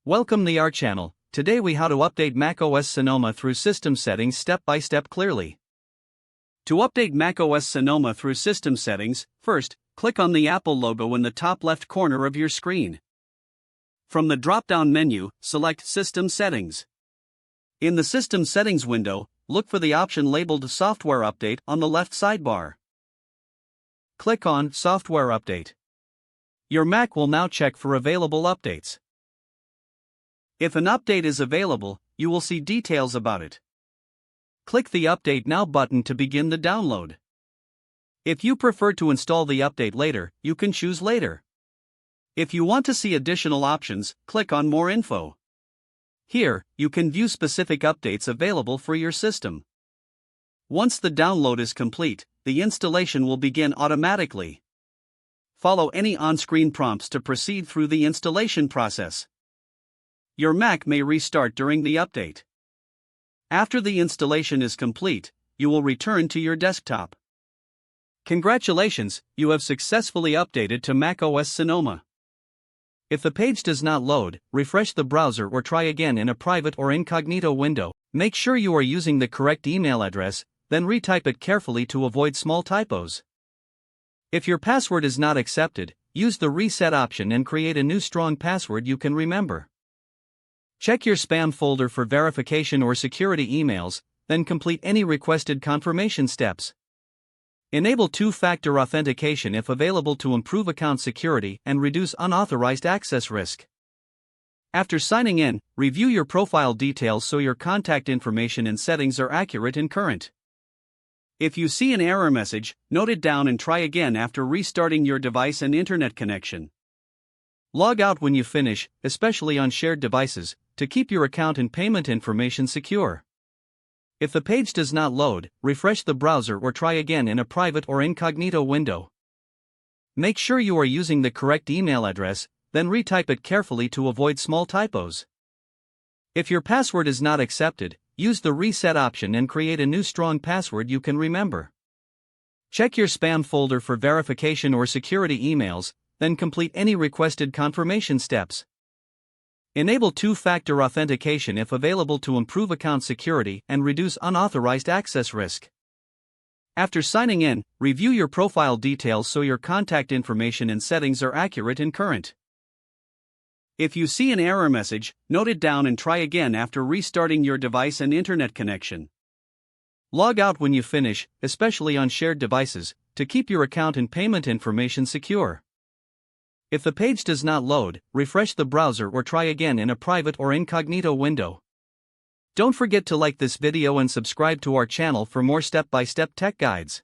Welcome to our channel. Today we how to update macOS Sonoma through system settings step by step clearly. To update macOS Sonoma through system settings, first, click on the Apple logo in the top left corner of your screen. From the drop-down menu, select System Settings. In the System Settings window, look for the option labeled Software Update on the left sidebar. Click on Software Update. Your Mac will now check for available updates. If an update is available, you will see details about it. Click the Update Now button to begin the download. If you prefer to install the update later, you can choose Later. If you want to see additional options, click on More Info. Here, you can view specific updates available for your system. Once the download is complete, the installation will begin automatically. Follow any on-screen prompts to proceed through the installation process. Your Mac may restart during the update. After the installation is complete, you will return to your desktop. Congratulations, you have successfully updated to macOS Sonoma. If the page does not load, refresh the browser or try again in a private or incognito window. Make sure you are using the correct email address, then retype it carefully to avoid small typos. If your password is not accepted, use the reset option and create a new strong password you can remember. Check your spam folder for verification or security emails, then complete any requested confirmation steps. Enable two-factor authentication if available to improve account security and reduce unauthorized access risk. After signing in, review your profile details so your contact information and settings are accurate and current. If you see an error message, note it down and try again after restarting your device and internet connection. Log out when you finish, especially on shared devices, to keep your account and payment information secure. If the page does not load, refresh the browser or try again in a private or incognito window. Make sure you are using the correct email address, then retype it carefully to avoid small typos. If your password is not accepted, use the reset option and create a new strong password you can remember. Check your spam folder for verification or security emails, then complete any requested confirmation steps. Enable two-factor authentication if available to improve account security and reduce unauthorized access risk. After signing in, review your profile details so your contact information and settings are accurate and current. If you see an error message, note it down and try again after restarting your device and internet connection. Log out when you finish, especially on shared devices, to keep your account and payment information secure. If the page does not load, refresh the browser or try again in a private or incognito window. Don't forget to like this video and subscribe to our channel for more step-by-step tech guides.